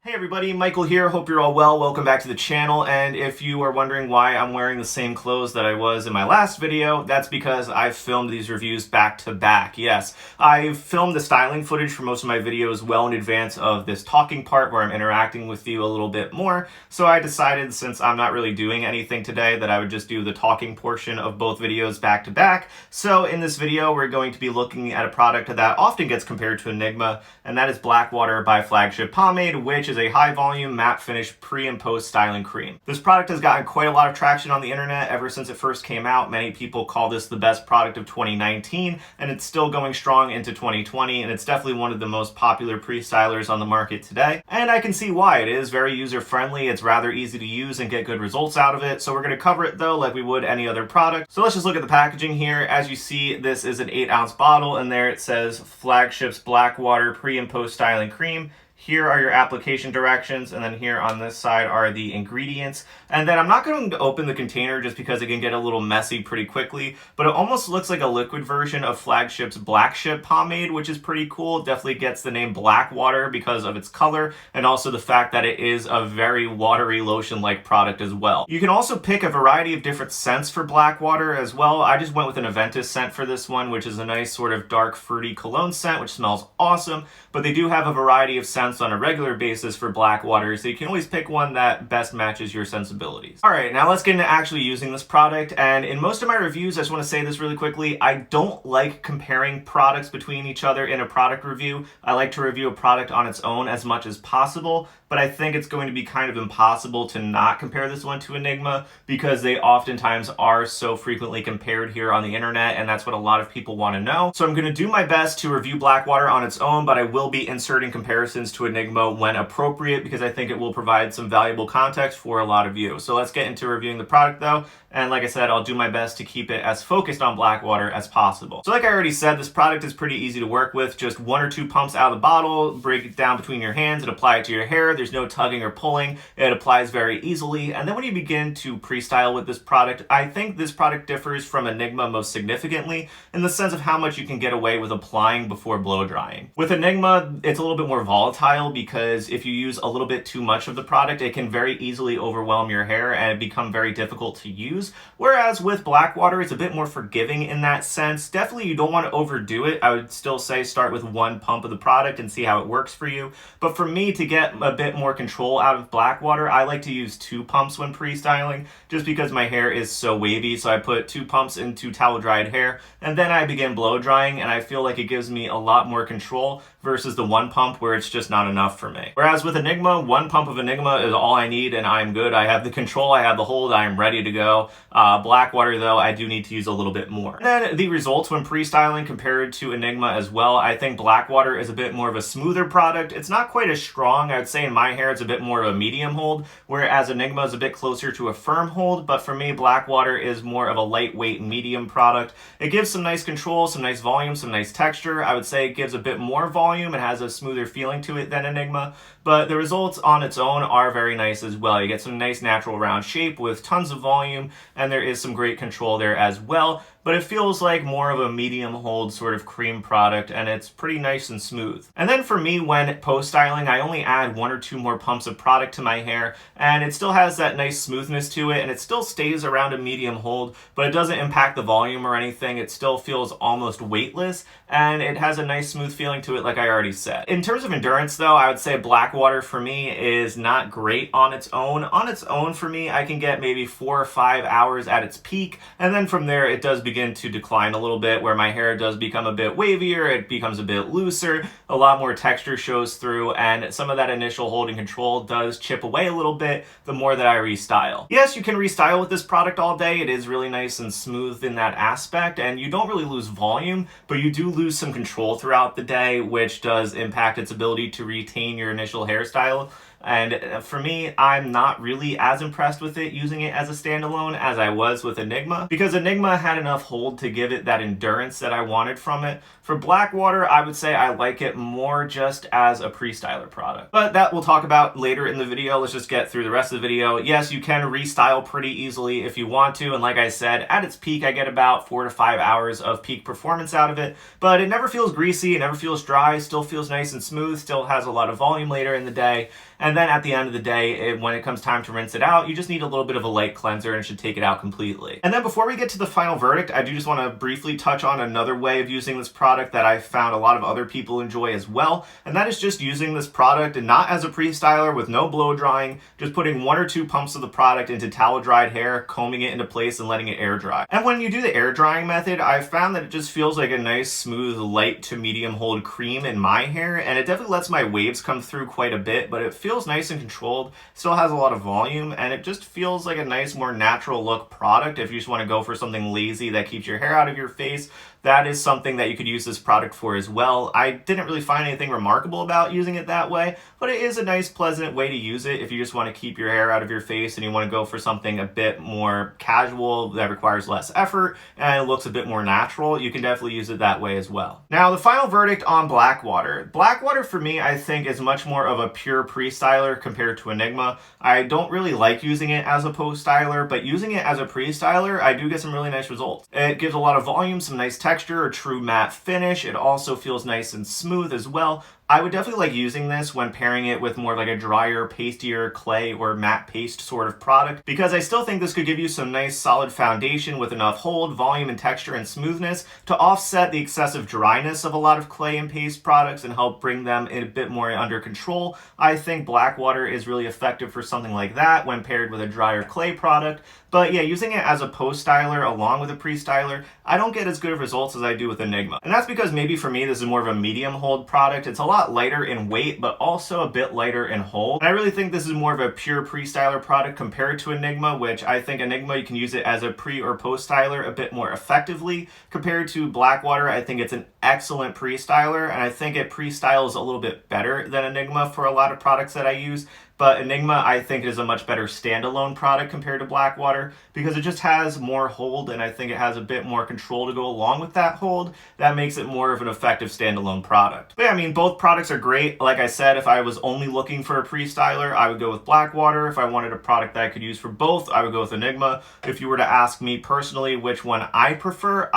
Hey everybody, Michael here. Hope you're all well. Welcome back to the channel. And if you are wondering why I'm wearing the same clothes that I was in my last video, that's because I've filmed these reviews back to back. Yes, I've filmed the styling footage for most of my videos well in advance of this talking part where I'm interacting with you a little bit more. So I decided, since I'm not really doing anything today, that I would just do the talking portion of both videos back to back. So in this video, we're going to be looking at a product that often gets compared to Enigma, and that is Blackwater by Flagship Pomade, which is a high volume matte finish pre and post styling cream. This product has gotten quite a lot of traction on the internet ever since it first came out. Many people call this the best product of 2019, and it's still going strong into 2020, and it's definitely one of the most popular pre-stylers on the market today. And I can see why. It is very user friendly, it's rather easy to use and get good results out of it. So we're going to cover it though like we would any other product. So let's just look at the packaging here. As you see, this is an 8-ounce bottle, and there it says Flagship's Blackwater pre and post styling cream. Here are your application directions, and then here on this side are the ingredients. And then I'm not going to open the container just because it can get a little messy pretty quickly, but it almost looks like a liquid version of Flagship's Blackship Pomade, which is pretty cool. It definitely gets the name Blackwater because of its color, and also the fact that it is a very watery lotion-like product as well. You can also pick a variety of different scents for Blackwater as well. I just went with an Aventus scent for this one, which is a nice sort of dark fruity cologne scent, which smells awesome, but they do have a variety of scents on a regular basis for Blackwater, so you can always pick one that best matches your sensibilities. Alright, now let's get into actually using this product, and in most of my reviews, I just want to say this really quickly, I don't like comparing products between each other in a product review. I like to review a product on its own as much as possible, but I think it's going to be kind of impossible to not compare this one to Enigma because they oftentimes are so frequently compared here on the internet, and that's what a lot of people want to know. So I'm going to do my best to review Blackwater on its own, but I will be inserting comparisons to Enigma when appropriate because I think it will provide some valuable context for a lot of you. So let's get into reviewing the product though, and like I said, I'll do my best to keep it as focused on Blackwater as possible. So like I already said, this product is pretty easy to work with. Just 1 or 2 pumps out of the bottle, break it down between your hands and apply it to your hair. There's no tugging or pulling. It applies very easily. And then when you begin to pre-style with this product, I think this product differs from Enigma most significantly in the sense of how much you can get away with applying before blow drying. With Enigma, it's a little bit more volatile because if you use a little bit too much of the product, it can very easily overwhelm your hair and become very difficult to use. Whereas with Blackwater, it's a bit more forgiving in that sense. Definitely you don't want to overdo it. I would still say start with 1 pump of the product and see how it works for you. But for me, to get a bit more control out of Blackwater, I like to use 2 pumps when pre-styling just because my hair is so wavy. So I put 2 pumps into towel dried hair and then I begin blow drying, and I feel like it gives me a lot more control versus the 1 pump where it's just not enough for me. Whereas with Enigma, 1 pump of Enigma is all I need and I'm good. I have the control, I have the hold, I am ready to go. Blackwater though, I do need to use a little bit more. And then the results when pre-styling compared to Enigma as well, I think Blackwater is a bit more of a smoother product. It's not quite as strong. I would say in my hair it's a bit more of a medium hold, whereas Enigma is a bit closer to a firm hold, but for me Blackwater is more of a lightweight medium product. It gives some nice control, some nice volume, some nice texture. I would say it gives a bit more volume and has a smoother feeling to it than Enigma, but the results on its own are very nice as well. You get some nice natural round shape with tons of volume, and there is some great control there as well, but it feels like more of a medium hold sort of cream product, and it's pretty nice and smooth. And then for me, when post-styling, I only add 1 or 2 more pumps of product to my hair, and it still has that nice smoothness to it, and it still stays around a medium hold, but it doesn't impact the volume or anything. It still feels almost weightless, and it has a nice smooth feeling to it like I already said. In terms of endurance though, I would say Blackwater for me is not great on its own. On its own for me, I can get maybe 4 or 5 hours at its peak, and then from there it does begin to decline a little bit where my hair does become a bit wavier, it becomes a bit looser, a lot more texture shows through, and some of that initial holding control does chip away a little bit the more that I restyle. Yes, you can restyle with this product all day. It is really nice and smooth in that aspect, and you don't really lose volume, but you do lose some control throughout the day, which does impact its ability to retain your initial hairstyle. And for me, I'm not really as impressed with it using it as a standalone as I was with Enigma, because Enigma had enough hold to give it that endurance that I wanted from it. For Blackwater, I would say I like it more just as a Prestyler product. But that we'll talk about later in the video. Let's just get through the rest of the video. Yes, you can restyle pretty easily if you want to, and like I said, at its peak I get about 4 to 5 hours of peak performance out of it, but it never feels greasy, it never feels dry, still feels nice and smooth, still has a lot of volume later in the day. And then at the end of the day, when it comes time to rinse it out, you just need a little bit of a light cleanser and it should take it out completely. And then before we get to the final verdict, I do just want to briefly touch on another way of using this product that I found a lot of other people enjoy as well, and that is just using this product and not as a pre-styler with no blow drying, just putting 1 or 2 pumps of the product into towel dried hair, combing it into place and letting it air dry. And when you do the air drying method, I found that it just feels like a nice smooth light to medium hold cream in my hair, and it definitely lets my waves come through quite a bit, but it feels nice and controlled, still has a lot of volume, and it just feels like a nice, more natural look product. If you just want to go for something lazy that keeps your hair out of your face, that is something that you could use this product for as well. I didn't really find anything remarkable about using it that way, but it is a nice, pleasant way to use it if you just want to keep your hair out of your face and you want to go for something a bit more casual that requires less effort and it looks a bit more natural. You can definitely use it that way as well. Now, the final verdict on Blackwater. Blackwater for me, I think, is much more of a pure pre-styler compared to Enigma. I don't really like using it as a post-styler, but using it as a pre-styler, I do get some really nice results. It gives a lot of volume, some nice texture, a true matte finish. It also feels nice and smooth as well. I would definitely like using this when pairing it with more like a drier, pastier clay or matte paste sort of product, because I still think this could give you some nice solid foundation with enough hold, volume, and texture and smoothness to offset the excessive dryness of a lot of clay and paste products and help bring them a bit more under control. I think Blackwater is really effective for something like that when paired with a drier clay product. But yeah, using it as a post-styler along with a pre-styler, I don't get as good of results as I do with Enigma. And that's because maybe for me this is more of a medium hold product. It's a lot lighter in weight, but also a bit lighter in hold. And I really think this is more of a pure pre-styler product compared to Enigma, which I think Enigma, you can use it as a pre or post-styler a bit more effectively. Compared to Blackwater, I think it's an excellent pre-styler, and I think it pre-styles a little bit better than Enigma for a lot of products that I use. But Enigma, I think, is a much better standalone product compared to Blackwater because it just has more hold, and I think it has a bit more control to go along with that hold. That makes it more of an effective standalone product. But yeah, I mean, both products are great. Like I said, if I was only looking for a pre-styler, I would go with Blackwater. If I wanted a product that I could use for both, I would go with Enigma. If you were to ask me personally which one I prefer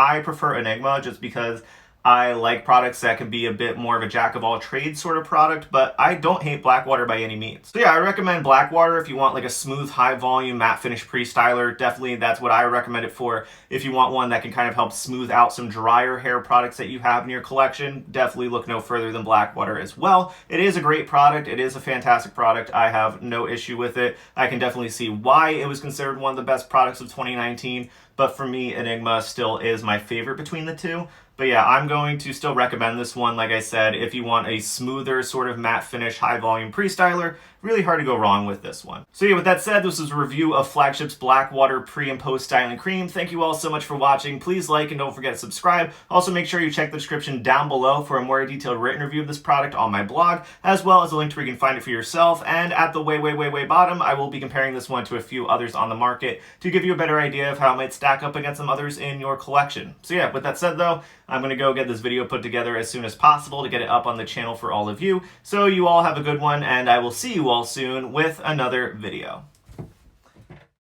Enigma just because I like products that can be a bit more of a jack-of-all-trades sort of product, but I don't hate Blackwater by any means. So yeah, I recommend Blackwater if you want like a smooth, high-volume, matte finish pre-styler. Definitely that's what I recommend it for. If you want one that can kind of help smooth out some drier hair products that you have in your collection, definitely look no further than Blackwater as well. It is a great product. It is a fantastic product. I have no issue with it. I can definitely see why it was considered one of the best products of 2019, but for me, Enigma still is my favorite between the two. But yeah, I'm going to still recommend this one, like I said, if you want a smoother sort of matte finish, high volume pre-styler. Really hard to go wrong with this one. So yeah, with that said, this is a review of Flagship's Blackwater pre and post styling cream. Thank you all so much for watching. Please like and don't forget to subscribe. Also make sure you check the description down below for a more detailed written review of this product on my blog, as well as a link to where you can find it for yourself. And at the way bottom, I will be comparing this one to a few others on the market to give you a better idea of how it might stack up against some others in your collection. So yeah, with that said though, I'm going to go get this video put together as soon as possible to get it up on the channel for all of you. So you all have a good one, and I will see you all soon with another video.